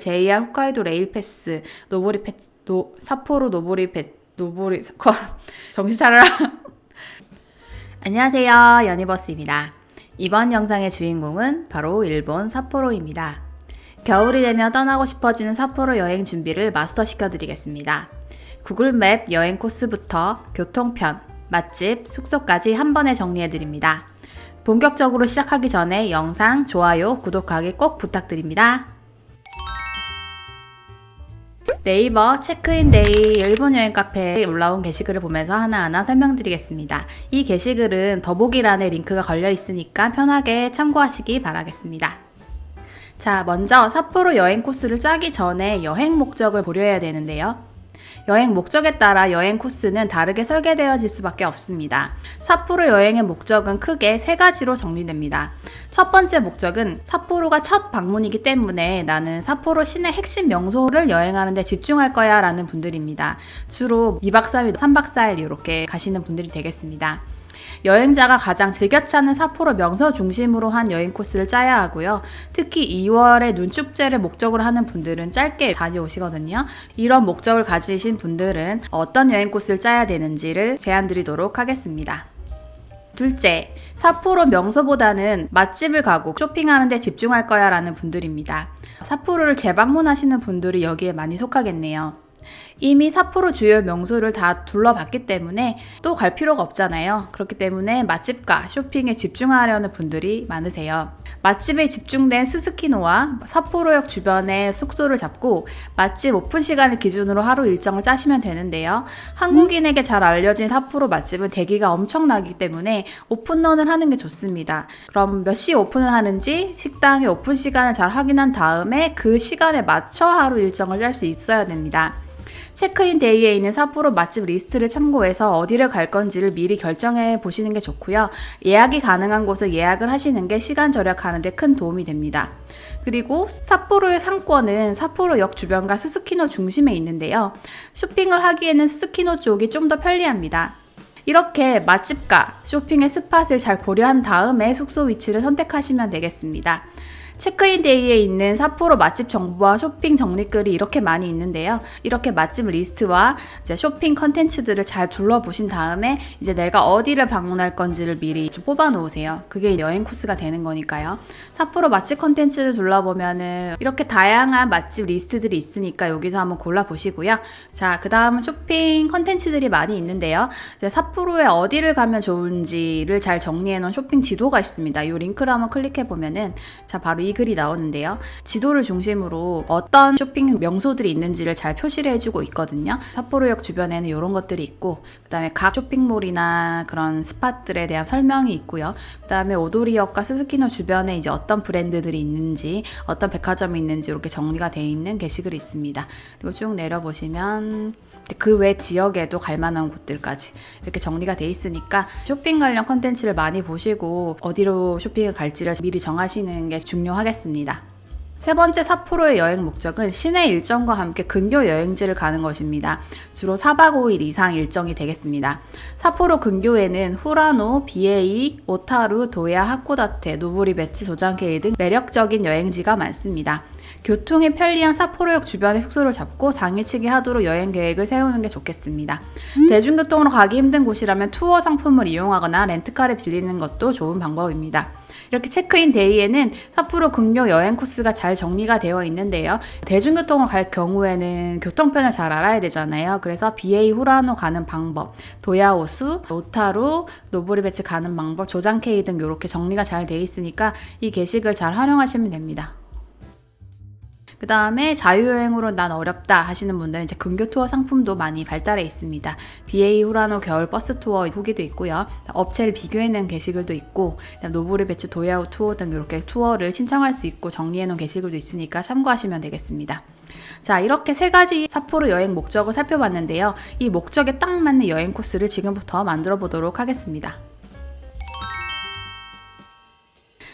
JR 홋카이도 레일 패스, 삿포로 정신 차려라. 안녕하세요, 연희버스입니다. 이번 영상의 주인공은 바로 일본 삿포로입니다. 겨울이 되면 떠나고 싶어지는 삿포로 여행 준비를 마스터 시켜드리겠습니다. 구글맵 여행 코스부터 교통편, 맛집, 숙소까지 한 번에 정리해드립니다. 본격적으로 시작하기 전에 영상 좋아요, 구독하기 꼭 부탁드립니다. 네이버 체크인 데이 일본 여행 카페에 올라온 게시글을 보면서 하나하나 설명드리겠습니다. 이 게시글은 더보기란에 링크가 걸려 있으니까 편하게 참고하시기 바라겠습니다. 자, 먼저 삿포로 여행 코스를 짜기 전에 여행 목적을 고려해야 되는데요. 여행 목적에 따라 여행 코스는 다르게 설계되어질 수밖에 없습니다. 삿포로 여행의 목적은 크게 세 가지로 정리됩니다. 첫 번째 목적은 삿포로가 첫 방문이기 때문에 나는 삿포로 시내 핵심 명소를 여행하는 데 집중할 거야 라는 분들입니다. 주로 2박 3일, 3박 4일 이렇게 가시는 분들이 되겠습니다. 여행자가 가장 즐겨 찾는 삿포로 명소 중심으로 한 여행 코스를 짜야 하고요. 특히 2월에 눈축제를 목적으로 하는 분들은 짧게 다녀오시거든요. 이런 목적을 가지신 분들은 어떤 여행 코스를 짜야 되는지를 제안 드리도록 하겠습니다. 둘째, 삿포로 명소보다는 맛집을 가고 쇼핑하는 데 집중할 거야 라는 분들입니다. 삿포로를 재방문하시는 분들이 여기에 많이 속하겠네요. 이미 삿포로 주요 명소를 다 둘러봤기 때문에 또 갈 필요가 없잖아요. 그렇기 때문에 맛집과 쇼핑에 집중하려는 분들이 많으세요. 맛집에 집중된 스스키노와 삿포로역 주변에 숙소를 잡고 맛집 오픈 시간을 기준으로 하루 일정을 짜시면 되는데요. 한국인에게 잘 알려진 삿포로 맛집은 대기가 엄청나기 때문에 오픈런을 하는 게 좋습니다. 그럼 몇 시 오픈을 하는지 식당의 오픈 시간을 잘 확인한 다음에 그 시간에 맞춰 하루 일정을 짤 수 있어야 됩니다. 체크인 데이에 있는 삿포로 맛집 리스트를 참고해서 어디를 갈 건지를 미리 결정해 보시는 게 좋고요. 예약이 가능한 곳을 예약을 하시는 게 시간 절약하는 데 큰 도움이 됩니다. 그리고 삿포로의 상권은 삿포로역 주변과 스스키노 중심에 있는데요. 쇼핑을 하기에는 스스키노 쪽이 좀 더 편리합니다. 이렇게 맛집과 쇼핑의 스팟을 잘 고려한 다음에 숙소 위치를 선택하시면 되겠습니다. 체크인 데이에 있는 삿포로 맛집 정보와 쇼핑 정리글이 이렇게 많이 있는데요. 이렇게 맛집 리스트와 이제 쇼핑 컨텐츠들을 잘 둘러보신 다음에 이제 내가 어디를 방문할 건지를 미리 좀 뽑아 놓으세요. 그게 여행 코스가 되는 거니까요. 삿포로 맛집 컨텐츠를 둘러보면은 이렇게 다양한 맛집 리스트들이 있으니까 여기서 한번 골라보시고요. 자, 그 다음은 쇼핑 컨텐츠들이 많이 있는데요. 이제 삿포로에 어디를 가면 좋은지를 잘 정리해 놓은 쇼핑 지도가 있습니다. 이 링크를 한번 클릭해 보면은 자, 바로 이 글이 나오는데요. 지도를 중심으로 어떤 쇼핑 명소들이 있는지를 잘 표시를 해주고 있거든요. 삿포로역 주변에는 이런 것들이 있고 그 다음에 각 쇼핑몰이나 그런 스팟들에 대한 설명이 있고요. 그 다음에 오도리역과 스스키노 주변에 이제 어떤 브랜드들이 있는지 어떤 백화점이 있는지 이렇게 정리가 되어 있는 게시글이 있습니다. 그리고 쭉 내려보시면 그 외 지역에도 갈 만한 곳들까지 이렇게 정리가 돼 있으니까 쇼핑 관련 컨텐츠를 많이 보시고 어디로 쇼핑을 갈지를 미리 정하시는 게 중요하겠습니다. 세 번째 삿포로의 여행 목적은 시내 일정과 함께 근교 여행지를 가는 것입니다. 주로 4박 5일 이상 일정이 되겠습니다. 삿포로 근교에는 후라노, 비에이, 오타루, 도야, 하코다테, 노보리베치, 조장케이 등 매력적인 여행지가 많습니다. 교통이 편리한 삿포로역 주변에 숙소를 잡고 당일치기 하도록 여행 계획을 세우는 게 좋겠습니다. 대중교통으로 가기 힘든 곳이라면 투어 상품을 이용하거나 렌트카를 빌리는 것도 좋은 방법입니다. 이렇게 체크인 데이에는 삿포로 근교 여행 코스가 잘 정리가 되어 있는데요. 대중교통으로 갈 경우에는 교통편을 잘 알아야 되잖아요. 그래서 BA 후라노 가는 방법, 도야오수, 오타루, 노보리베치 가는 방법, 조장케이 등 이렇게 정리가 잘 되어 있으니까 이 게시글 잘 활용하시면 됩니다. 그 다음에 자유여행으로 난 어렵다 하시는 분들은 이제 근교 투어 상품도 많이 발달해 있습니다. BA 후라노 겨울 버스 투어 후기도 있고요. 업체를 비교해놓은 게시글도 있고 노보리베치 도야오 투어 등 이렇게 투어를 신청할 수 있고 정리해놓은 게시글도 있으니까 참고하시면 되겠습니다. 자, 이렇게 세 가지 삿포로 여행 목적을 살펴봤는데요. 이 목적에 딱 맞는 여행 코스를 지금부터 만들어 보도록 하겠습니다.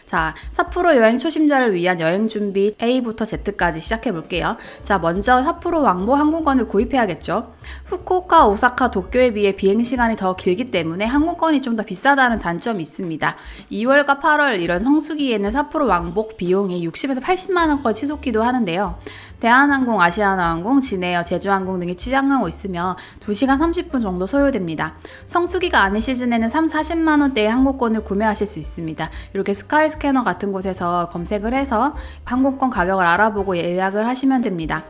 자, 삿포로 여행 초심자를 위한 여행 준비 A부터 Z까지 시작해 볼게요. 자, 먼저 삿포로 왕복 항공권을 구입해야겠죠. 후쿠오카, 오사카, 도쿄에 비해 비행시간이 더 길기 때문에 항공권이 좀 더 비싸다는 단점이 있습니다. 2월과 8월 이런 성수기에는 삿포로 왕복 비용이 60에서 80만 원까지 치솟기도 하는데요. 대한항공, 아시아나항공, 진에어, 제주항공 등이 취항하고 있으며 2시간 30분 정도 소요됩니다. 성수기가 아닌 시즌에는 3, 40만 원대의 항공권을 구매하실 수 있습니다. 이렇게 스카이스캐너 같은 곳에서 검색을 해서 항공권 가격을 알아보고 예약을 하시면 됩니다.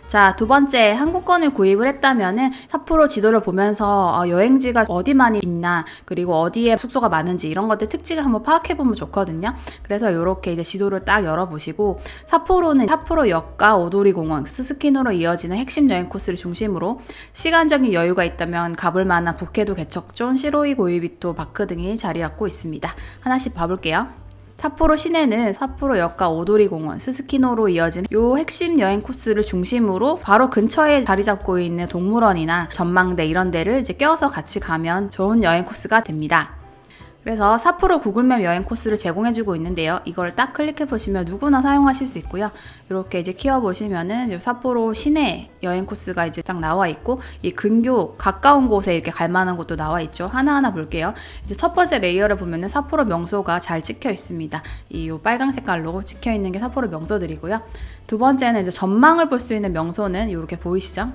자, 두 번째, 항공권을 구입을 했다면은 삿포로 지도를 보면서 여행지가 어디 많이 있나, 그리고 어디에 숙소가 많은지 이런 것들 특징을 한번 파악해 보면 좋거든요. 그래서 이렇게 이제 지도를 딱 열어보시고, 삿포로는 삿포로역과 오도리공원, 스스키노로 이어지는 핵심 여행 코스를 중심으로 시간적인 여유가 있다면 가볼 만한 북해도 개척존, 시로이 고이비토 파크 등이 자리 잡고 있습니다. 하나씩 봐볼게요. 삿포로 시내는 삿포로역과 오도리공원, 스스키노로 이어지는 요 핵심 여행 코스를 중심으로 바로 근처에 자리 잡고 있는 동물원이나 전망대 이런 데를 이제 껴서 같이 가면 좋은 여행 코스가 됩니다. 그래서 삿포로 구글맵 여행 코스를 제공해주고 있는데요. 이걸 딱 클릭해 보시면 누구나 사용하실 수 있고요. 이렇게 이제 키워 보시면은 삿포로 시내 여행 코스가 이제 딱 나와 있고, 이 근교 가까운 곳에 이렇게 갈 만한 곳도 나와 있죠. 하나하나 볼게요. 이제 첫 번째 레이어를 보면은 삿포로 명소가 잘 찍혀 있습니다. 이 빨강 색깔로 찍혀 있는 게 삿포로 명소들이고요. 두 번째는 이제 전망을 볼 수 있는 명소는 이렇게 보이시죠?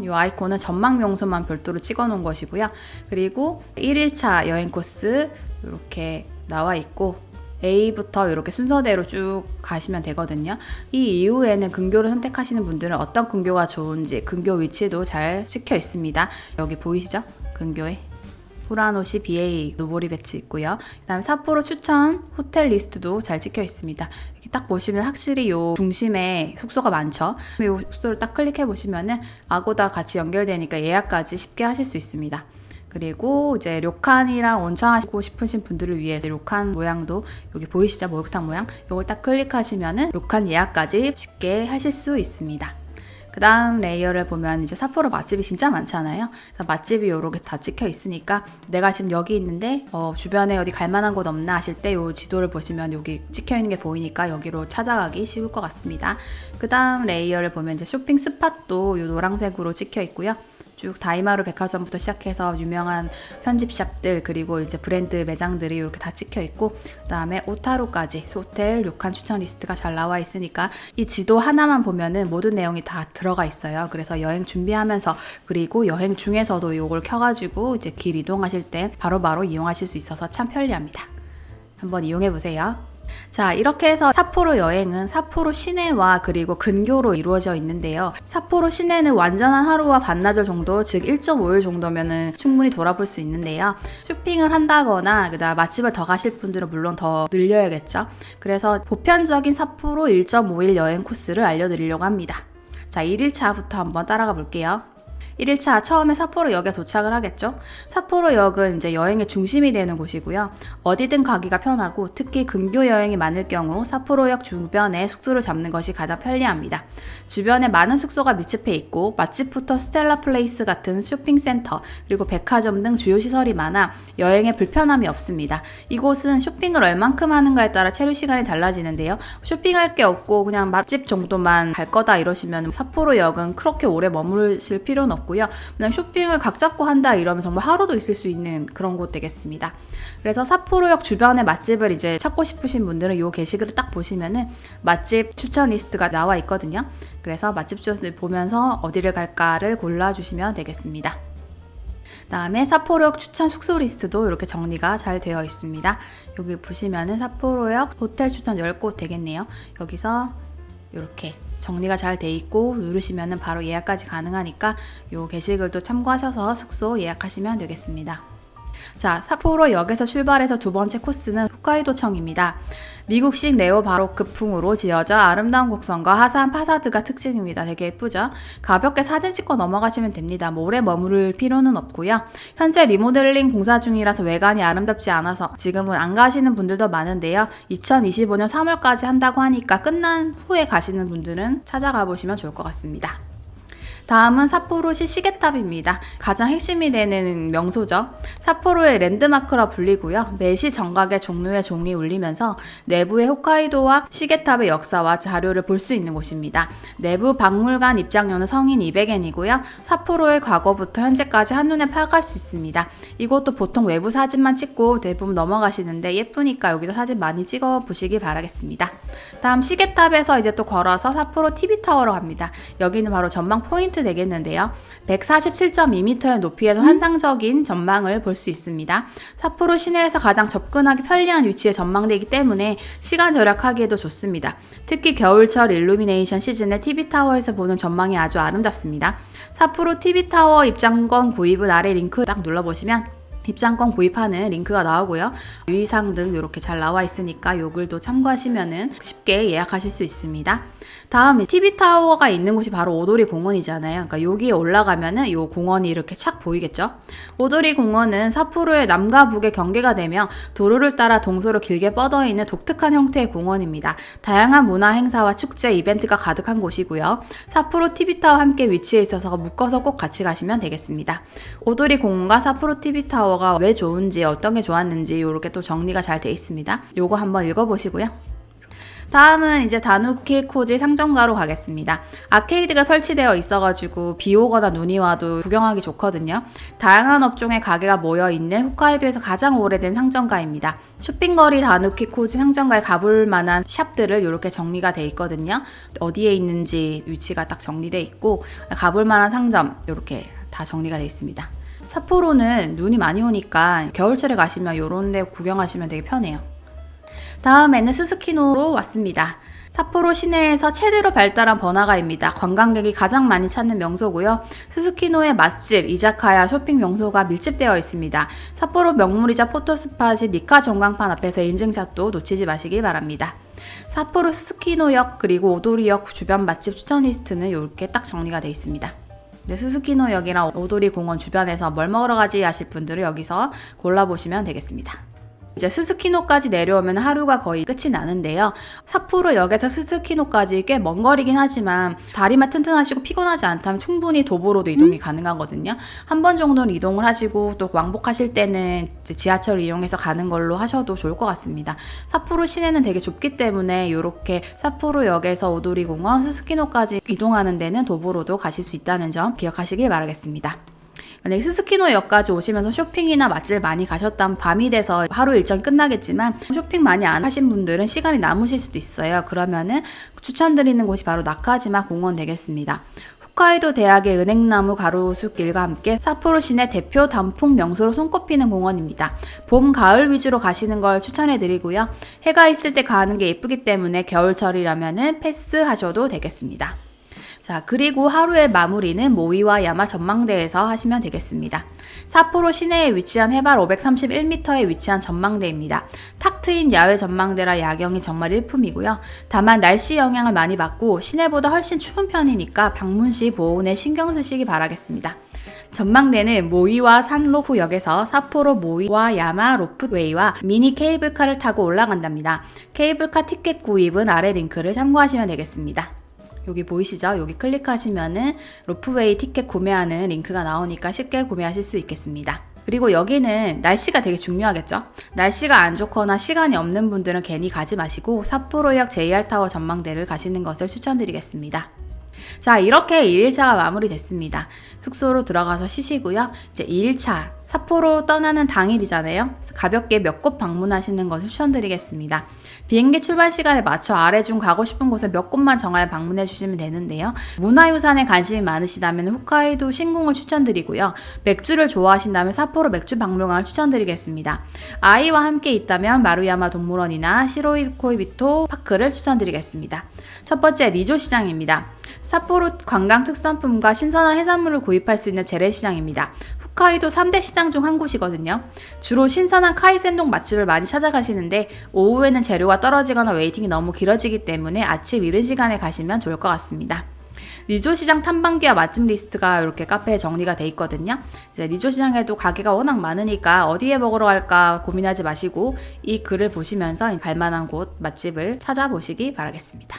이 아이콘은 전망 명소만 별도로 찍어 놓은 것이고요. 그리고 1일차 여행 코스 이렇게 나와 있고, A부터 이렇게 순서대로 쭉 가시면 되거든요. 이 이후에는 근교를 선택하시는 분들은 어떤 근교가 좋은지 근교 위치도 잘 찍혀 있습니다. 여기 보이시죠? 근교에 후라노시 BA 노보리 배치 있고요. 그 다음에 삿포로 추천 호텔 리스트도 잘 찍혀 있습니다. 이렇게 딱 보시면 확실히 요 중심에 숙소가 많죠. 요 숙소를 딱 클릭해 보시면은 아고다 같이 연결되니까 예약까지 쉽게 하실 수 있습니다. 그리고 이제 료칸이랑 온천 하시고 싶으신 분들을 위해서 료칸 모양도 여기 보이시죠? 목욕탕 모양. 요걸 딱 클릭하시면은 료칸 예약까지 쉽게 하실 수 있습니다. 그 다음 레이어를 보면 이제 삿포로 맛집이 진짜 많잖아요. 맛집이 요렇게 다 찍혀 있으니까 내가 지금 여기 있는데 주변에 어디 갈 만한 곳 없나 하실 때 요 지도를 보시면 여기 찍혀 있는 게 보이니까 여기로 찾아가기 쉬울 것 같습니다. 그 다음 레이어를 보면 이제 쇼핑 스팟도 요 노란색으로 찍혀 있고요. 쭉 다이마루 백화점부터 시작해서 유명한 편집샵들, 그리고 이제 브랜드 매장들이 이렇게 다 찍혀 있고, 그 다음에 오타루까지 호텔, 료칸 추천 리스트가 잘 나와 있으니까 이 지도 하나만 보면은 모든 내용이 다 들어가 있어요. 그래서 여행 준비하면서, 그리고 여행 중에서도 이걸 켜가지고 이제 길 이동하실 때 바로바로 이용하실 수 있어서 참 편리합니다. 한번 이용해 보세요. 자, 이렇게 해서 삿포로 여행은 삿포로 시내와 그리고 근교로 이루어져 있는데요. 삿포로 시내는 완전한 하루와 반나절 정도, 즉 1.5일 정도면은 충분히 돌아볼 수 있는데요. 쇼핑을 한다거나 그다음 맛집을 더 가실 분들은 물론 더 늘려야겠죠. 그래서 보편적인 삿포로 1.5일 여행 코스를 알려드리려고 합니다. 자, 1일차부터 한번 따라가 볼게요. 1일차 처음에 삿포로역에 도착을 하겠죠. 삿포로역은 이제 여행의 중심이 되는 곳이고요. 어디든 가기가 편하고, 특히 근교 여행이 많을 경우 삿포로역 주변에 숙소를 잡는 것이 가장 편리합니다. 주변에 많은 숙소가 밀집해 있고, 맛집부터 스텔라 플레이스 같은 쇼핑센터, 그리고 백화점 등 주요 시설이 많아 여행에 불편함이 없습니다. 이곳은 쇼핑을 얼만큼 하는가에 따라 체류 시간이 달라지는데요. 쇼핑할 게 없고 그냥 맛집 정도만 갈 거다 이러시면 삿포로역은 그렇게 오래 머무르실 필요는 없고, 그냥 쇼핑을 각 잡고 한다 이러면 정말 하루도 있을 수 있는 그런 곳 되겠습니다. 그래서 삿포로역 주변의 맛집을 이제 찾고 싶으신 분들은 이 게시글을 딱 보시면은 맛집 추천 리스트가 나와 있거든요. 그래서 맛집 추천을 보면서 어디를 갈까를 골라주시면 되겠습니다. 다음에 삿포로역 추천 숙소 리스트도 이렇게 정리가 잘 되어 있습니다. 여기 보시면은 삿포로역 호텔 추천 10곳 되겠네요. 여기서 이렇게 정리가 잘 돼 있고 누르시면 바로 예약까지 가능하니까 이 게시글도 참고하셔서 숙소 예약하시면 되겠습니다. 자, 삿포로역에서 출발해서 두 번째 코스는 홋카이도청입니다. 미국식 네오 바로크 풍으로 지어져 아름다운 곡선과 화사한 파사드가 특징입니다. 되게 예쁘죠? 가볍게 사진 찍고 넘어가시면 됩니다. 뭐 오래 머무를 필요는 없고요. 현재 리모델링 공사 중이라서 외관이 아름답지 않아서 지금은 안 가시는 분들도 많은데요. 2025년 3월까지 한다고 하니까 끝난 후에 가시는 분들은 찾아가 보시면 좋을 것 같습니다. 다음은 삿포로시 시계탑입니다. 가장 핵심이 되는 명소죠. 삿포로의 랜드마크라 불리고요. 매시 정각의 종류의 종이 울리면서 내부의 홋카이도와 시계탑의 역사와 자료를 볼 수 있는 곳입니다. 내부 박물관 입장료는 성인 200엔이고요. 삿포로의 과거부터 현재까지 한눈에 파악할 수 있습니다. 이것도 보통 외부 사진만 찍고 대부분 넘어가시는데 예쁘니까 여기서 사진 많이 찍어 보시기 바라겠습니다. 다음 시계탑에서 이제 또 걸어서 삿포로 TV타워로 갑니다. 여기는 바로 전망 포인트 되겠는데요. 147.2m의 높이에서 환상적인 전망을 볼 수 있습니다. 삿포로 시내에서 가장 접근하기 편리한 위치에 전망되기 때문에 시간 절약하기에도 좋습니다. 특히 겨울철 일루미네이션 시즌에 TV타워에서 보는 전망이 아주 아름답습니다. 삿포로 TV타워 입장권 구입은 아래 링크 딱 눌러보시면 입장권 구입하는 링크가 나오고요. 유의사항 등 이렇게 잘 나와 있으니까 요글도 참고하시면 쉽게 예약하실 수 있습니다. 다음 TV타워가 있는 곳이 바로 오도리 공원이잖아요. 그러니까 여기에 올라가면은 이 공원이 이렇게 착 보이겠죠? 오도리 공원은 삿포로의 남과 북의 경계가 되며 도로를 따라 동서로 길게 뻗어있는 독특한 형태의 공원입니다. 다양한 문화 행사와 축제, 이벤트가 가득한 곳이고요. 삿포로 TV타워와 함께 위치해 있어서 묶어서 꼭 같이 가시면 되겠습니다. 오도리 공원과 삿포로 TV타워가 왜 좋은지, 어떤 게 좋았는지 이렇게 또 정리가 잘 돼 있습니다. 요거 한번 읽어보시고요. 다음은 이제 다누키 코지 상점가로 가겠습니다. 아케이드가 설치되어 있어가지고 비 오거나 눈이 와도 구경하기 좋거든요. 다양한 업종의 가게가 모여있는 홋카이도에서 가장 오래된 상점가입니다. 쇼핑거리 다누키 코지 상점가에 가볼 만한 샵들을 이렇게 정리가 돼 있거든요. 어디에 있는지 위치가 딱 정리돼 있고 가볼 만한 상점 이렇게 다 정리가 돼 있습니다. 삿포로는 눈이 많이 오니까 겨울철에 가시면 이런 데 구경하시면 되게 편해요. 다음에는 스스키노로 왔습니다. 삿포로 시내에서 최대로 발달한 번화가입니다. 관광객이 가장 많이 찾는 명소고요. 스스키노의 맛집, 이자카야, 쇼핑 명소가 밀집되어 있습니다. 삿포로 명물이자 포토스팟인 니카 전광판 앞에서 인증샷도 놓치지 마시기 바랍니다. 삿포로 스스키노역 그리고 오도리역 주변 맛집 추천 리스트는 이렇게 딱 정리가 되어 있습니다. 스스키노역이랑 오도리 공원 주변에서 뭘 먹으러 가지 하실 분들은 여기서 골라보시면 되겠습니다. 이제 스스키노까지 내려오면 하루가 거의 끝이 나는데요. 삿포로역에서 스스키노까지 꽤 먼 거리긴 하지만 다리만 튼튼하시고 피곤하지 않다면 충분히 도보로도 이동이 가능하거든요. 한 번 정도는 이동을 하시고 또 왕복하실 때는 이제 지하철 이용해서 가는 걸로 하셔도 좋을 것 같습니다. 삿포로 시내는 되게 좁기 때문에 이렇게 삿포로역에서 오도리 공원, 스스키노까지 이동하는 데는 도보로도 가실 수 있다는 점 기억하시길 바라겠습니다. 만약에 스스키노역까지 오시면서 쇼핑이나 맛집 많이 가셨다면 밤이 돼서 하루 일정이 끝나겠지만 쇼핑 많이 안 하신 분들은 시간이 남으실 수도 있어요. 그러면은 추천드리는 곳이 바로 나카지마 공원 되겠습니다. 홋카이도 대학의 은행나무 가로수길과 함께 삿포로 시내 대표 단풍 명소로 손꼽히는 공원입니다. 봄, 가을 위주로 가시는 걸 추천해드리고요. 해가 있을 때 가는 게 예쁘기 때문에 겨울철이라면은 패스하셔도 되겠습니다. 자, 그리고 하루의 마무리는 모이와 야마 전망대에서 하시면 되겠습니다. 삿포로 시내에 위치한 해발 531m에 위치한 전망대입니다. 탁 트인 야외 전망대라 야경이 정말 일품이고요. 다만 날씨 영향을 많이 받고 시내보다 훨씬 추운 편이니까 방문 시 보온에 신경 쓰시기 바라겠습니다. 전망대는 모이와 산로프역에서 삿포로 모이와 야마 로프웨이와 미니 케이블카를 타고 올라간답니다. 케이블카 티켓 구입은 아래 링크를 참고하시면 되겠습니다. 여기 보이시죠? 여기 클릭하시면은 로프웨이 티켓 구매하는 링크가 나오니까 쉽게 구매하실 수 있겠습니다. 그리고 여기는 날씨가 되게 중요하겠죠? 날씨가 안 좋거나 시간이 없는 분들은 괜히 가지 마시고 삿포로역 JR타워 전망대를 가시는 것을 추천드리겠습니다. 자, 이렇게 1일차가 마무리됐습니다. 숙소로 들어가서 쉬시고요. 이제 2일차 삿포로 떠나는 당일이잖아요. 가볍게 몇 곳 방문하시는 것을 추천드리겠습니다. 비행기 출발 시간에 맞춰 아래 중 가고 싶은 곳을 몇 곳만 정하여 방문해 주시면 되는데요. 문화유산에 관심이 많으시다면 홋카이도 신궁을 추천드리고요. 맥주를 좋아하신다면 삿포로 맥주박물관을 추천드리겠습니다. 아이와 함께 있다면 마루야마 동물원이나 시로이코이비토 파크를 추천드리겠습니다. 첫 번째 니조 시장입니다. 삿포로 관광 특산품과 신선한 해산물을 구입할 수 있는 재래시장입니다. 홋카이도 3대 시장 중 한 곳이거든요. 주로 신선한 카이센동 맛집을 많이 찾아가시는데 오후에는 재료가 떨어지거나 웨이팅이 너무 길어지기 때문에 아침 이른 시간에 가시면 좋을 것 같습니다. 니조시장 탐방기와 맛집 리스트가 이렇게 카페에 정리가 돼 있거든요. 이제 니조시장에도 가게가 워낙 많으니까 어디에 먹으러 갈까 고민하지 마시고 이 글을 보시면서 갈만한 곳 맛집을 찾아보시기 바라겠습니다.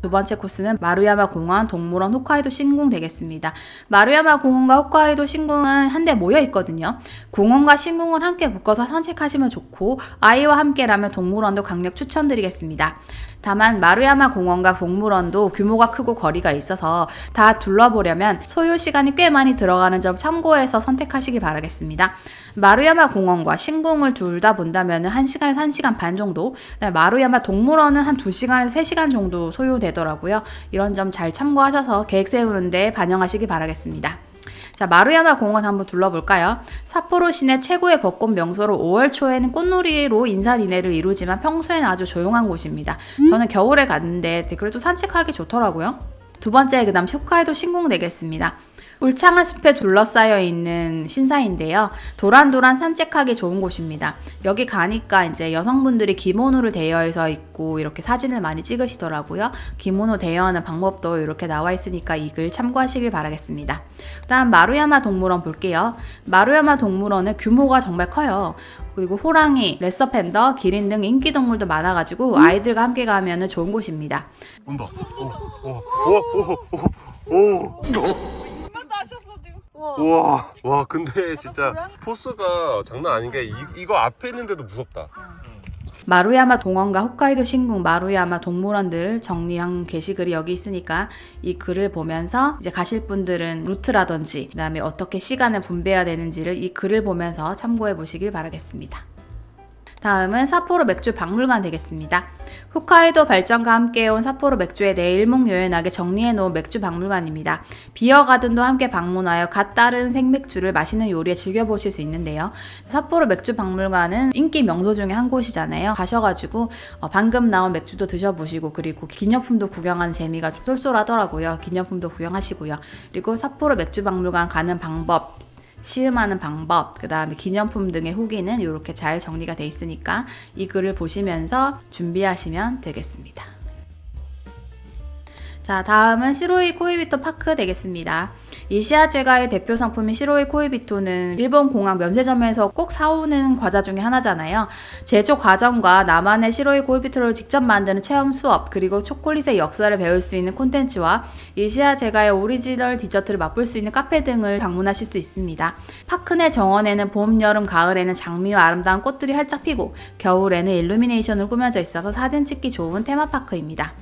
두 번째 코스는 마루야마 공원, 동물원, 홋카이도 신궁 되겠습니다. 마루야마 공원과 홋카이도 신궁은 한데 모여 있거든요. 공원과 신궁을 함께 묶어서 산책하시면 좋고 아이와 함께라면 동물원도 강력 추천드리겠습니다. 다만 마루야마 공원과 동물원도 규모가 크고 거리가 있어서 다 둘러보려면 소요 시간이 꽤 많이 들어가는 점 참고해서 선택하시기 바라겠습니다. 마루야마 공원과 신궁을 둘 다 본다면 1시간에서 1시간 반 정도, 마루야마 동물원은 한 2시간에서 3시간 정도 소요되더라고요. 이런 점 잘 참고하셔서 계획 세우는데 반영하시기 바라겠습니다. 자, 마루야마 공원 한번 둘러볼까요? 삿포로 시내 최고의 벚꽃 명소로 5월 초에는 꽃놀이로 인산인해를 이루지만 평소에는 아주 조용한 곳입니다. 저는 겨울에 갔는데 그래도 산책하기 좋더라고요. 두 번째, 그 다음 홋카이도 신궁 되겠습니다. 울창한 숲에 둘러싸여 있는 신사인데요. 도란도란 산책하기 좋은 곳입니다. 여기 가니까 이제 여성분들이 기모노를 대여해서 입고 이렇게 사진을 많이 찍으시더라고요. 기모노 대여하는 방법도 이렇게 나와 있으니까 이 글 참고하시길 바라겠습니다. 다음 마루야마 동물원 볼게요. 마루야마 동물원은 규모가 정말 커요. 그리고 호랑이, 레서 팬더, 기린 등 인기 동물도 많아가지고 아이들과 함께 가면 좋은 곳입니다. 온다. 오. 우와, 와, 근데 진짜 포스가 장난 아닌 게 이거 앞에 있는데도 무섭다. 마루야마 동원과 홋카이도 신궁, 마루야마 동물원들 정리한 게시글이 여기 있으니까 이 글을 보면서 이제 가실 분들은 루트라든지 그다음에 어떻게 시간을 분배해야 되는지를 이 글을 보면서 참고해 보시길 바라겠습니다. 다음은 삿포로 맥주 박물관 되겠습니다. 홋카이도 발전과 함께 온 삿포로 맥주에 대해 일목요연하게 정리해 놓은 맥주 박물관입니다. 비어가든도 함께 방문하여 갓 따른 생맥주를 맛있는 요리에 즐겨보실 수 있는데요. 삿포로 맥주 박물관은 인기 명소 중에 한 곳이잖아요. 가셔가지고 방금 나온 맥주도 드셔보시고 그리고 기념품도 구경하는 재미가 쏠쏠하더라고요. 기념품도 구경하시고요. 그리고 삿포로 맥주 박물관 가는 방법, 시음하는 방법, 그 다음에 기념품 등의 후기는 이렇게 잘 정리가 되어 있으니까 이 글을 보시면서 준비하시면 되겠습니다. 자, 다음은 시로이 코이비토 파크 되겠습니다. 이시아 제과의 대표 상품인 시로이 코이비토는 일본 공항 면세점에서 꼭 사오는 과자 중에 하나잖아요. 제조 과정과 나만의 시로이 코이비토를 직접 만드는 체험 수업, 그리고 초콜릿의 역사를 배울 수 있는 콘텐츠와 이시아 제과의 오리지널 디저트를 맛볼 수 있는 카페 등을 방문하실 수 있습니다. 파크 내 정원에는 봄, 여름, 가을에는 장미와 아름다운 꽃들이 활짝 피고 겨울에는 일루미네이션으로 꾸며져 있어서 사진 찍기 좋은 테마파크입니다.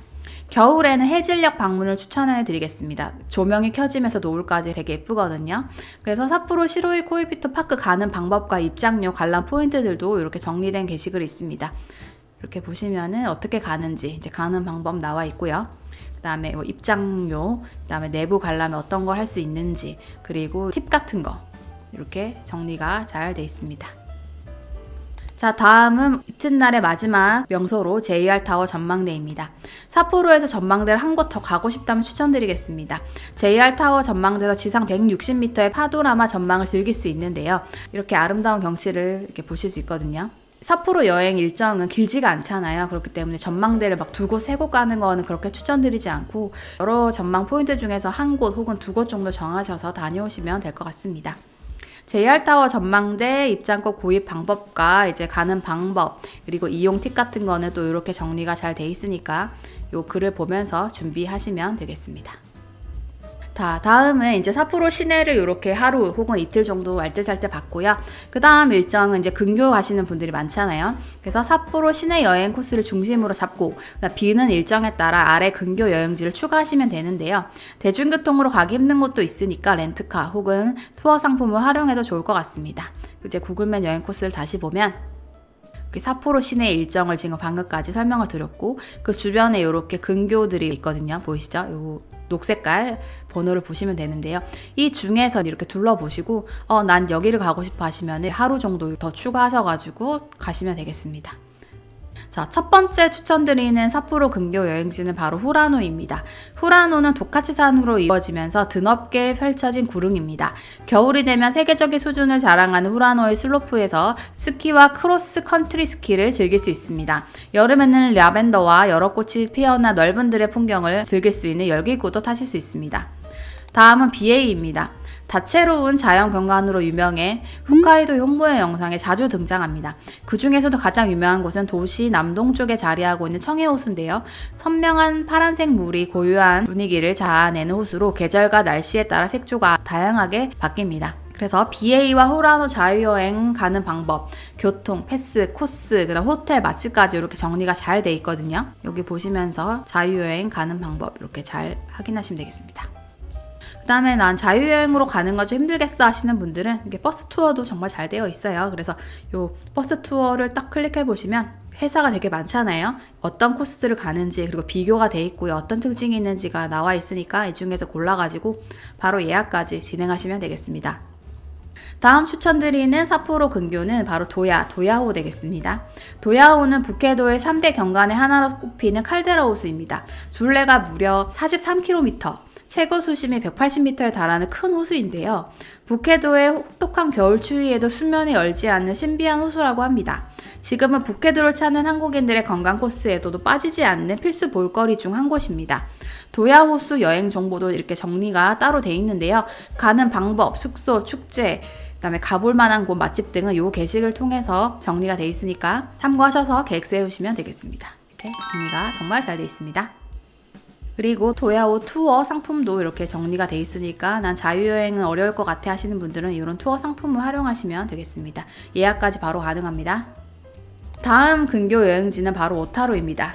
겨울에는 해질녘 방문을 추천해 드리겠습니다. 조명이 켜지면서 노을까지 되게 예쁘거든요. 그래서 삿포로 시로이 코이비토 파크 가는 방법과 입장료, 관람 포인트들도 이렇게 정리된 게시글이 있습니다. 이렇게 보시면은 어떻게 가는지 이제 가는 방법 나와 있고요. 그 다음에 뭐 입장료, 그 다음에 내부 관람에 어떤 걸 할 수 있는지, 그리고 팁 같은 거 이렇게 정리가 잘 돼 있습니다. 자, 다음은 이튿날의 마지막 명소로 JR타워 전망대입니다. 삿포로에서 전망대를 한 곳 더 가고 싶다면 추천드리겠습니다. JR타워 전망대에서 지상 160m의 파노라마 전망을 즐길 수 있는데요. 이렇게 아름다운 경치를 이렇게 보실 수 있거든요. 삿포로 여행 일정은 길지가 않잖아요. 그렇기 때문에 전망대를 막 2곳, 3곳 가는 거는 그렇게 추천드리지 않고 여러 전망 포인트 중에서 한 곳 혹은 2곳 정도 정하셔서 다녀오시면 될 것 같습니다. JR타워 전망대 입장권 구입 방법과 이제 가는 방법, 그리고 이용 팁 같은 거는 또 이렇게 정리가 잘 돼 있으니까 요 글을 보면서 준비하시면 되겠습니다. 다음은 이제 삿포로 시내를 이렇게 하루 혹은 이틀 정도 알뜰살뜰 봤고요. 그 다음 일정은 이제 근교 가시는 분들이 많잖아요. 그래서 삿포로 시내 여행 코스를 중심으로 잡고 비는 일정에 따라 아래 근교 여행지를 추가하시면 되는데요. 대중교통으로 가기 힘든 곳도 있으니까 렌트카 혹은 투어 상품을 활용해도 좋을 것 같습니다. 이제 구글맵 여행 코스를 다시 보면 삿포로 시내 일정을 지금 방금까지 설명을 드렸고 그 주변에 이렇게 근교들이 있거든요. 보이시죠? 요 녹색깔 번호를 보시면 되는데요. 이 중에서 이렇게 둘러보시고 난 여기를 가고 싶어 하시면 하루 정도 더 추가하셔가지고 가시면 되겠습니다. 자, 첫 번째 추천드리는 삿포로 근교 여행지는 바로 후라노입니다. 후라노는 도카치산으로 이어지면서 드넓게 펼쳐진 구릉입니다. 겨울이 되면 세계적인 수준을 자랑하는 후라노의 슬로프에서 스키와 크로스 컨트리 스키를 즐길 수 있습니다. 여름에는 라벤더와 여러 꽃이 피어나 넓은 들의 풍경을 즐길 수 있는 열기구도 타실 수 있습니다. 다음은 BA입니다. 다채로운 자연경관으로 유명해 홋카이도 홍보의 영상에 자주 등장합니다. 그 중에서도 가장 유명한 곳은 도시 남동쪽에 자리하고 있는 청해호수인데요. 선명한 파란색 물이 고요한 분위기를 자아내는 호수로 계절과 날씨에 따라 색조가 다양하게 바뀝니다. 그래서 BA와 후라노 자유여행 가는 방법, 교통, 패스, 코스, 그다음 호텔, 맛집까지 이렇게 정리가 잘 돼 있거든요. 여기 보시면서 자유여행 가는 방법 이렇게 잘 확인하시면 되겠습니다. 그 다음에 난 자유여행으로 가는 거 좀 힘들겠어 하시는 분들은 이게 버스 투어도 정말 잘 되어 있어요. 그래서 요 버스 투어를 딱 클릭해 보시면 회사가 되게 많잖아요. 어떤 코스를 가는지 그리고 비교가 돼 있고요. 어떤 특징이 있는지가 나와 있으니까 이 중에서 골라가지고 바로 예약까지 진행하시면 되겠습니다. 다음 추천드리는 삿포로 근교는 바로 도야호 되겠습니다. 도야호는 북해도의 3대 경관의 하나로 꼽히는 칼데라 호수입니다. 둘레가 무려 43km, 최고 수심이 180m에 달하는 큰 호수인데요. 북해도의 혹독한 겨울 추위에도 수면이 얼지 않는 신비한 호수라고 합니다. 지금은 북해도를 찾는 한국인들의 관광 코스에도 빠지지 않는 필수 볼거리 중 한 곳입니다. 도야호수 여행 정보도 이렇게 정리가 따로 돼 있는데요. 가는 방법, 숙소, 축제, 그다음에 가볼 만한 곳, 맛집 등은 이 게시글 통해서 정리가 돼 있으니까 참고하셔서 계획 세우시면 되겠습니다. 이렇게 정리가 정말 잘 돼 있습니다. 그리고 도야호 투어 상품도 이렇게 정리가 돼 있으니까 난 자유여행은 어려울 것 같아 하시는 분들은 이런 투어 상품을 활용하시면 되겠습니다. 예약까지 바로 가능합니다. 다음 근교 여행지는 바로 오타루입니다.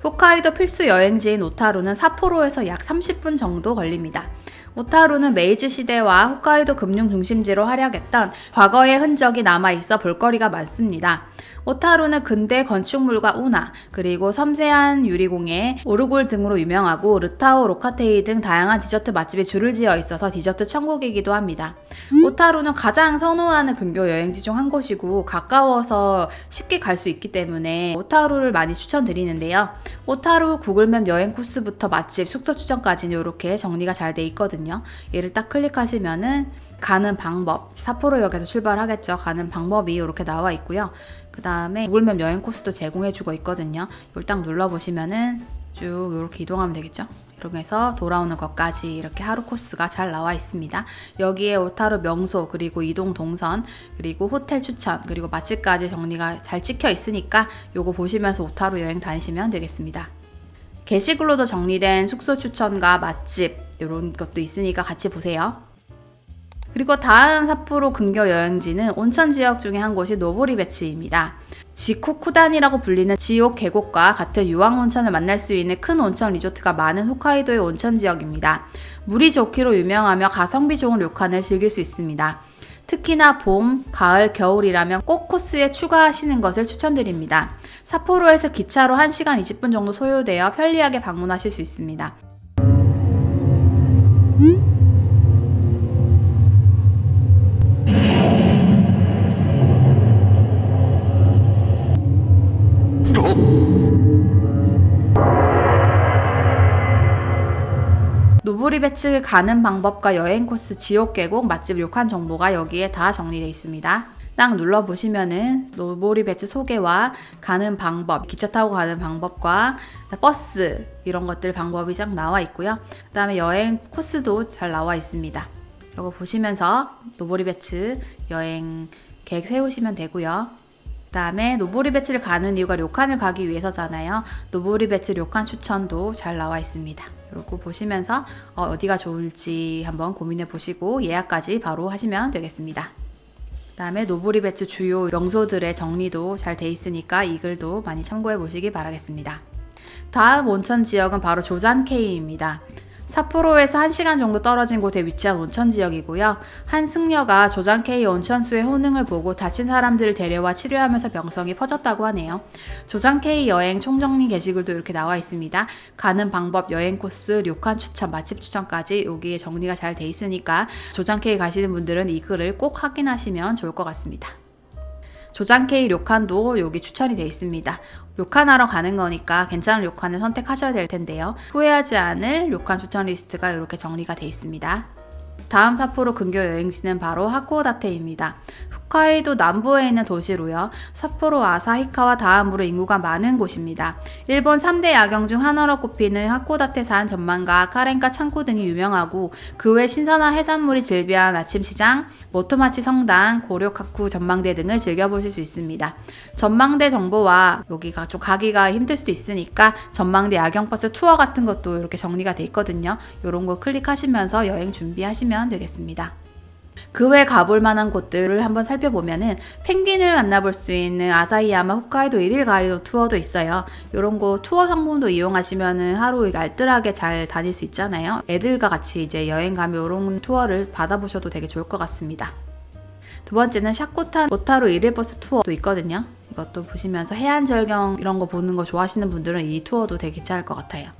홋카이도 필수 여행지인 오타루는 삿포로에서 약 30분 정도 걸립니다. 오타루는 메이지 시대와 홋카이도 금융 중심지로 활약했던 과거의 흔적이 남아있어 볼거리가 많습니다. 오타루는 근대 건축물과 운하, 그리고 섬세한 유리공예, 오르골 등으로 유명하고 르타오, 로카테이 등 다양한 디저트 맛집이 줄을 지어 있어서 디저트 천국이기도 합니다. 오타루는 가장 선호하는 근교 여행지 중 한 곳이고 가까워서 쉽게 갈 수 있기 때문에 오타루를 많이 추천드리는데요. 오타루 구글맵 여행 코스부터 맛집, 숙소 추천까지는 이렇게 정리가 잘 돼 있거든요. 얘를 딱 클릭하시면은 가는 방법, 삿포로역에서 출발하겠죠. 가는 방법이 이렇게 나와 있고요. 그 다음에 구글맵 여행 코스도 제공해주고 있거든요. 이걸 딱 눌러보시면은 쭉 이렇게 이동하면 되겠죠. 이렇게 해서 돌아오는 것까지 이렇게 하루 코스가 잘 나와 있습니다. 여기에 오타루 명소, 그리고 이동 동선, 그리고 호텔 추천, 그리고 맛집까지 정리가 잘 찍혀 있으니까 요거 보시면서 오타루 여행 다니시면 되겠습니다. 게시글로도 정리된 숙소 추천과 맛집 이런 것도 있으니까 같이 보세요. 그리고 다음 삿포로 근교 여행지는 온천 지역 중에 한 곳이 노보리베츠입니다. 지코쿠단이라고 불리는 지옥 계곡과 같은 유황 온천을 만날 수 있는 큰 온천 리조트가 많은 홋카이도의 온천 지역입니다. 물이 좋기로 유명하며 가성비 좋은 료칸을 즐길 수 있습니다. 특히나 봄, 가을, 겨울이라면 꼭 코스에 추가하시는 것을 추천드립니다. 삿포로에서 기차로 1시간 20분 정도 소요되어 편리하게 방문하실 수 있습니다. 노보리베츠 가는 방법과 여행 코스, 지옥 계곡, 맛집, 료칸 정보가 여기에 다 정리되어 있습니다. 딱 눌러보시면은 노보리베츠 소개와 가는 방법, 기차 타고 가는 방법과 버스 이런 것들 방법이 쫙 나와 있고요. 그 다음에 여행 코스도 잘 나와 있습니다. 이거 보시면서 노보리베츠 여행 계획 세우시면 되고요. 그 다음에 노보리베츠를 가는 이유가 료칸을 가기 위해서잖아요. 노보리베츠 료칸 추천도 잘 나와 있습니다. 이렇게 보시면서 어디가 좋을지 한번 고민해 보시고 예약까지 바로 하시면 되겠습니다. 그 다음에 노보리베츠 주요 명소들의 정리도 잘 돼 있으니까 이 글도 많이 참고해 보시기 바라겠습니다. 다음 온천 지역은 바로 조잔케이입니다. 삿포로에서 1시간 정도 떨어진 곳에 위치한 온천 지역이고요. 한 승려가 조잔케이 온천수의 효능을 보고 다친 사람들을 데려와 치료하면서 병성이 퍼졌다고 하네요. 조잔케이 여행 총정리 게시글도 이렇게 나와 있습니다. 가는 방법, 여행 코스, 료칸 추천, 맛집 추천까지 여기에 정리가 잘 돼 있으니까 조잔케이 가시는 분들은 이 글을 꼭 확인하시면 좋을 것 같습니다. 조잔케이 료칸도 여기 추천이 되어 있습니다. 료칸하러 가는 거니까 괜찮은 료칸을 선택하셔야 될 텐데요. 후회하지 않을 료칸 추천 리스트가 이렇게 정리가 되어 있습니다. 다음 삿포로 근교 여행지는 바로 하코다테입니다. 홋카이도 남부에 있는 도시로요. 삿포로 아사히카와 다음으로 인구가 많은 곳입니다. 일본 3대 야경 중 하나로 꼽히는 하코다테산 전망과 카렌카 창고 등이 유명하고 그 외 신선한 해산물이 즐비한 아침시장, 모토마치 성당, 고료카쿠 전망대 등을 즐겨보실 수 있습니다. 전망대 정보와 여기가 좀 가기가 힘들 수도 있으니까 전망대 야경버스 투어 같은 것도 이렇게 정리가 돼 있거든요. 이런 거 클릭하시면서 여행 준비하시면 되겠습니다. 그 외 가볼 만한 곳들을 한번 살펴보면은 펭귄을 만나볼 수 있는 아사히야마 홋카이도 1일 가이드 투어도 있어요. 이런 거 투어 상품도 이용하시면은 하루 알뜰하게 잘 다닐 수 있잖아요. 애들과 같이 이제 여행 가면 이런 투어를 받아보셔도 되게 좋을 것 같습니다. 두 번째는 샤코탄 오타루 1일 버스 투어도 있거든요. 이것도 보시면서 해안절경 이런 거 보는 거 좋아하시는 분들은 이 투어도 되게 괜찮을 것 같아요.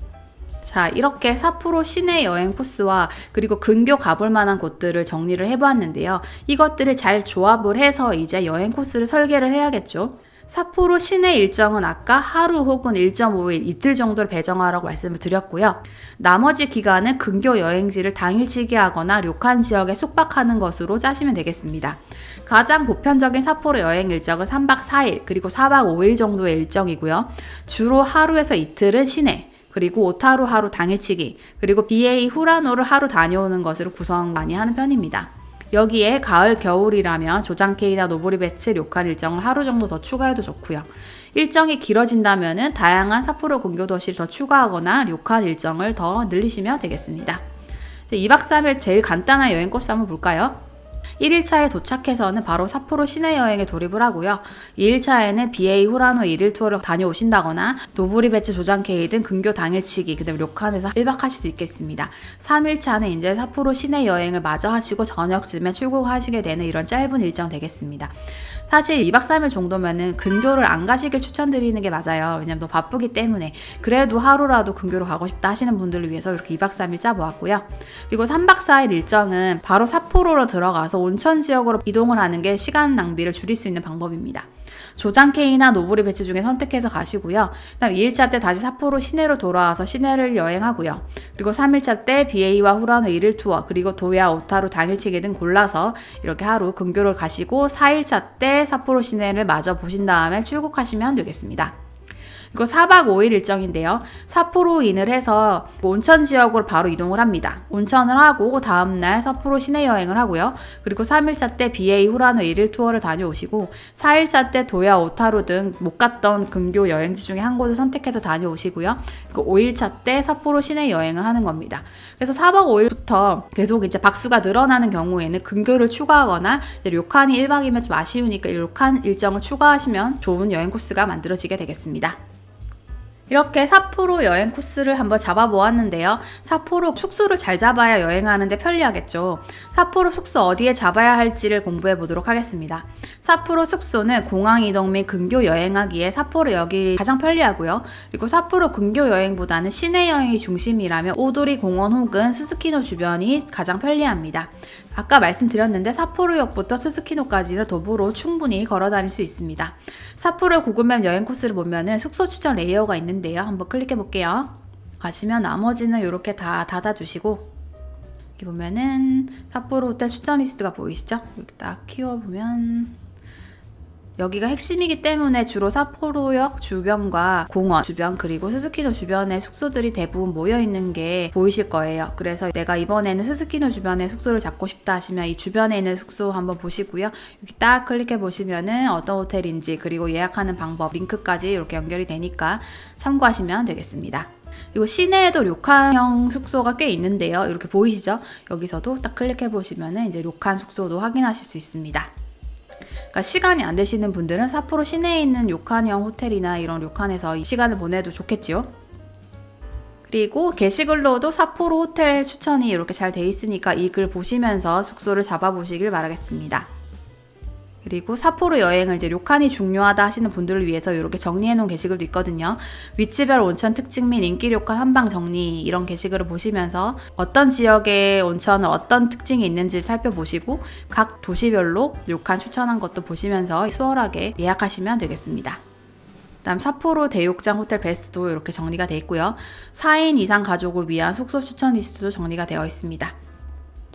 자, 이렇게 삿포로 시내 여행 코스와 그리고 근교 가볼 만한 곳들을 정리를 해보았는데요. 이것들을 잘 조합을 해서 이제 여행 코스를 설계를 해야겠죠. 삿포로 시내 일정은 아까 하루 혹은 1.5일, 이틀 정도를 배정하라고 말씀을 드렸고요. 나머지 기간은 근교 여행지를 당일치기 하거나 료칸 지역에 숙박하는 것으로 짜시면 되겠습니다. 가장 보편적인 삿포로 여행 일정은 3박 4일, 그리고 4박 5일 정도의 일정이고요. 주로 하루에서 이틀은 시내, 그리고 오타루 하루 당일치기, 그리고 BA 후라노를 하루 다녀오는 것으로 구성 많이 하는 편입니다. 여기에 가을, 겨울이라면 조장케이나 노보리베츠, 료칸 일정을 하루 정도 더 추가해도 좋고요. 일정이 길어진다면 다양한 삿포로 근교 도시를 더 추가하거나 료칸 일정을 더 늘리시면 되겠습니다. 2박 3일 제일 간단한 여행 코스 한번 볼까요? 1일차에 도착해서는 바로 삿포로 시내 여행에 돌입을 하고요. 2일차에는 BA 후라노 1일 투어를 다녀오신다거나 노보리베츠 조장케이 등 근교 당일치기, 그 다음에 료칸에서 1박 하실 수 있겠습니다. 3일차는 이제 삿포로 시내 여행을 마저 하시고 저녁쯤에 출국하시게 되는 이런 짧은 일정 되겠습니다. 사실 2박 3일 정도면은 근교를 안 가시길 추천드리는 게 맞아요. 왜냐면 너무 바쁘기 때문에. 그래도 하루라도 근교로 가고 싶다 하시는 분들을 위해서 이렇게 2박 3일 짜보았고요. 그리고 3박 4일 일정은 바로 삿포로로 들어가서 온천 지역으로 이동을 하는 게 시간 낭비를 줄일 수 있는 방법입니다. 조장케이나 노보리베츠 중에 선택해서 가시고요. 그다음 2일차 때 다시 삿포로 시내로 돌아와서 시내를 여행하고요. 그리고 3일차 때 BA와 후라노 1일 투어, 그리고 도야, 오타루 당일치기 등 골라서 이렇게 하루 근교를 가시고 4일차 때 삿포로 시내를 마저 보신 다음에 출국하시면 되겠습니다. 그리고 4박 5일 일정인데요. 삿포로인을 해서 온천 지역으로 바로 이동을 합니다. 온천을 하고 다음날 삿포로 시내 여행을 하고요. 그리고 3일차 때 BA 후라노 1일 투어를 다녀오시고 4일차 때 도야, 오타루 등 못 갔던 근교 여행지 중에 한 곳을 선택해서 다녀오시고요. 그리고 5일차 때 삿포로 시내 여행을 하는 겁니다. 그래서 4박 5일부터 계속 이제 박수가 늘어나는 경우에는 근교를 추가하거나 이제 료칸이 1박이면 좀 아쉬우니까 료칸 일정을 추가하시면 좋은 여행 코스가 만들어지게 되겠습니다. 이렇게 삿포로 여행 코스를 한번 잡아보았는데요. 삿포로 숙소를 잘 잡아야 여행하는데 편리하겠죠. 삿포로 숙소 어디에 잡아야 할지를 공부해 보도록 하겠습니다. 삿포로 숙소는 공항 이동 및 근교 여행하기에 삿포로역이 가장 편리하고요. 그리고 삿포로 근교 여행보다는 시내 여행이 중심이라면 오도리 공원 혹은 스스키노 주변이 가장 편리합니다. 아까 말씀드렸는데 삿포로역부터 스스키노까지는 도보로 충분히 걸어 다닐 수 있습니다. 삿포로 구글맵 여행 코스를 보면은 숙소 추천 레이어가 있는데요. 한번 클릭해 볼게요. 가시면 나머지는 이렇게 다 닫아주시고 여기 보면은 삿포로 호텔 추천 리스트가 보이시죠? 이렇게 딱 키워보면 여기가 핵심이기 때문에 주로 삿포로역 주변과 공원 주변 그리고 스스키노 주변에 숙소들이 대부분 모여있는 게 보이실 거예요. 그래서 내가 이번에는 스스키노 주변에 숙소를 잡고 싶다 하시면 이 주변에 있는 숙소 한번 보시고요. 여기 딱 클릭해 보시면은 어떤 호텔인지 그리고 예약하는 방법 링크까지 이렇게 연결이 되니까 참고하시면 되겠습니다. 그리고 시내에도 료칸형 숙소가 꽤 있는데요. 이렇게 보이시죠? 여기서도 딱 클릭해 보시면은 이제 료칸 숙소도 확인하실 수 있습니다. 그러니까 시간이 안 되시는 분들은 삿포로 시내에 있는 료칸형 호텔이나 이런 료칸에서 이 시간을 보내도 좋겠지요. 그리고 게시글로도 삿포로 호텔 추천이 이렇게 잘 돼 있으니까 이 글 보시면서 숙소를 잡아보시길 바라겠습니다. 그리고 삿포로 여행은 이제 료칸이 중요하다 하시는 분들을 위해서 이렇게 정리해 놓은 게시글도 있거든요. 위치별 온천 특징 및 인기 료칸 한방 정리 이런 게시글을 보시면서 어떤 지역의 온천은 어떤 특징이 있는지 살펴보시고 각 도시별로 료칸 추천한 것도 보시면서 수월하게 예약하시면 되겠습니다. 다음 삿포로 대욕장 호텔 베스트도 이렇게 정리가 되어 있고요. 4인 이상 가족을 위한 숙소 추천 리스트도 정리가 되어 있습니다.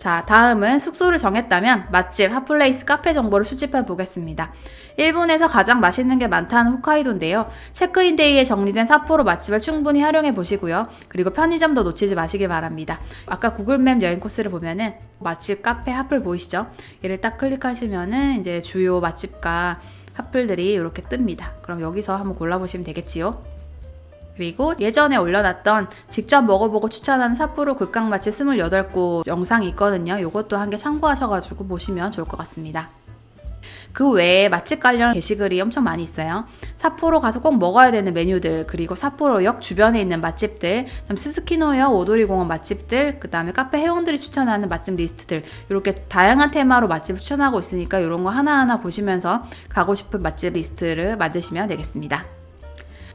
자, 다음은 숙소를 정했다면 맛집, 핫플레이스, 카페 정보를 수집해 보겠습니다. 일본에서 가장 맛있는 게 많다는 홋카이도인데요. 체크인 데이에 정리된 삿포로 맛집을 충분히 활용해 보시고요. 그리고 편의점도 놓치지 마시길 바랍니다. 아까 구글맵 여행 코스를 보면은 맛집, 카페, 핫플 보이시죠? 얘를 딱 클릭하시면은 이제 주요 맛집과 핫플들이 이렇게 뜹니다. 그럼 여기서 한번 골라보시면 되겠지요. 그리고 예전에 올려놨던 직접 먹어보고 추천하는 삿포로 극강 맛집 28곳 영상이 있거든요. 이것도 한 개 참고하셔가지고 보시면 좋을 것 같습니다. 그 외에 맛집 관련 게시글이 엄청 많이 있어요. 삿포로 가서 꼭 먹어야 되는 메뉴들, 그리고 삿포로역 주변에 있는 맛집들, 그다음 스스키노역 오도리공원 맛집들, 그 다음에 카페 회원들이 추천하는 맛집 리스트들, 이렇게 다양한 테마로 맛집을 추천하고 있으니까 이런 거 하나하나 보시면서 가고 싶은 맛집 리스트를 만드시면 되겠습니다.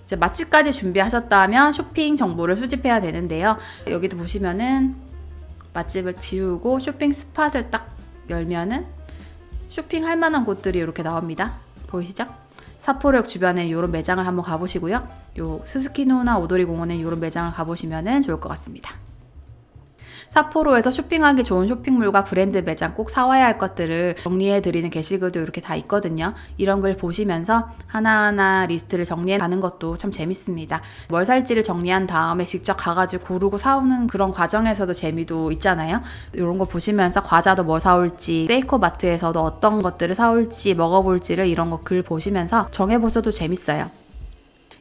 이제 맛집까지 준비하셨다면 쇼핑 정보를 수집해야 되는데요. 여기도 보시면은 맛집을 지우고 쇼핑 스팟을 딱 열면은 쇼핑할 만한 곳들이 이렇게 나옵니다. 보이시죠? 삿포로역 주변에 이런 매장을 한번 가보시고요. 요 스스키노나 오도리공원에 이런 매장을 가보시면 좋을 것 같습니다. 삿포로에서 쇼핑하기 좋은 쇼핑몰과 브랜드 매장 꼭 사와야 할 것들을 정리해드리는 게시글도 이렇게 다 있거든요. 이런 걸 보시면서 하나하나 리스트를 정리해 가는 것도 참 재밌습니다. 뭘 살지를 정리한 다음에 직접 가가지고 고르고 사오는 그런 과정에서도 재미도 있잖아요. 이런 거 보시면서 과자도 뭐 사올지, 세이코마트에서도 어떤 것들을 사올지, 먹어볼지를 이런 거 글 보시면서 정해보셔도 재밌어요.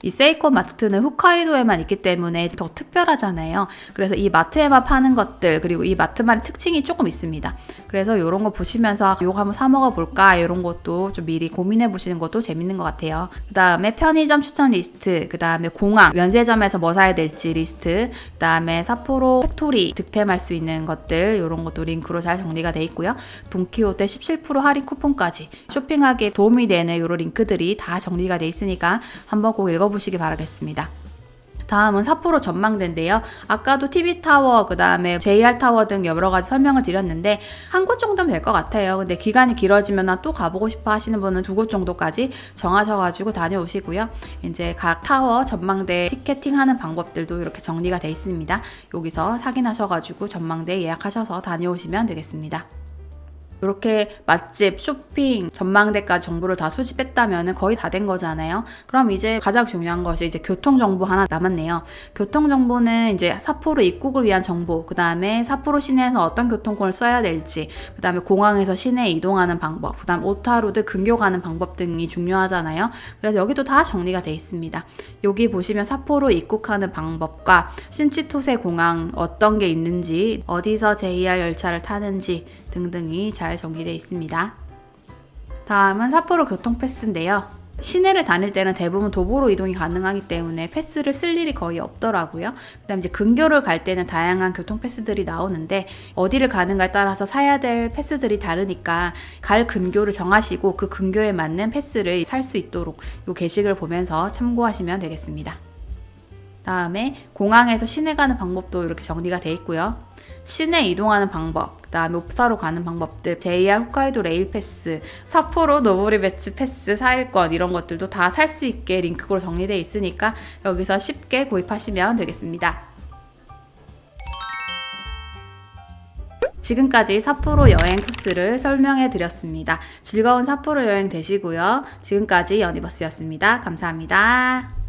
이 세이코 마트는 홋카이도에만 있기 때문에 더 특별하잖아요. 그래서 이 마트에만 파는 것들, 그리고 이 마트만의 특징이 조금 있습니다. 그래서 이런 거 보시면서 이거 한번 사 먹어볼까, 이런 것도 좀 미리 고민해 보시는 것도 재밌는 것 같아요. 그 다음에 편의점 추천 리스트, 그 다음에 공항, 면세점에서 뭐 사야 될지 리스트, 그 다음에 삿포로 팩토리 득템할 수 있는 것들, 이런 것도 링크로 잘 정리가 돼 있고요. 돈키호테 17% 할인 쿠폰까지 쇼핑하기에 도움이 되는 이런 링크들이 다 정리가 돼 있으니까 한번 꼭 읽어보시기 바라겠습니다. 다음은 삿포로 전망대인데요. 아까도 TV타워, 그 다음에 JR타워 등 여러 가지 설명을 드렸는데 한 곳 정도면 될 것 같아요. 근데 기간이 길어지면 또 가보고 싶어 하시는 분은 2곳 정도까지 정하셔가지고 다녀오시고요. 이제 각 타워 전망대 티켓팅 하는 방법들도 이렇게 정리가 돼 있습니다. 여기서 확인하셔가지고 전망대 예약하셔서 다녀오시면 되겠습니다. 이렇게 맛집, 쇼핑, 전망대까지 정보를 다 수집했다면 거의 다 된 거잖아요. 그럼 이제 가장 중요한 것이 이제 교통 정보 하나 남았네요. 교통 정보는 이제 삿포로 입국을 위한 정보, 그 다음에 삿포로 시내에서 어떤 교통권을 써야 될지, 그 다음에 공항에서 시내에 이동하는 방법, 그 다음 오타로드 근교 가는 방법 등이 중요하잖아요. 그래서 여기도 다 정리가 돼 있습니다. 여기 보시면 삿포로 입국하는 방법과 신치토세 공항 어떤 게 있는지, 어디서 JR 열차를 타는지 등등이 잘 정리되어 있습니다. 다음은 삿포로 교통 패스인데요. 시내를 다닐 때는 대부분 도보로 이동이 가능하기 때문에 패스를 쓸 일이 거의 없더라고요. 그 다음에 이제 근교를 갈 때는 다양한 교통 패스들이 나오는데 어디를 가는가에 따라서 사야 될 패스들이 다르니까 갈 근교를 정하시고 그 근교에 맞는 패스를 살 수 있도록 이 게시글 보면서 참고하시면 되겠습니다. 다음에 공항에서 시내 가는 방법도 이렇게 정리가 되어 있고요. 시내 이동하는 방법, 그 다음에 오프타로 가는 방법들, JR 홋카이도 레일 패스, 삿포로 노보리 배츠 패스 4일권 이런 것들도 다 살 수 있게 링크로 정리되어 있으니까 여기서 쉽게 구입하시면 되겠습니다. 지금까지 삿포로 여행 코스를 설명해 드렸습니다. 즐거운 삿포로 여행 되시고요. 지금까지 연희버스였습니다. 감사합니다.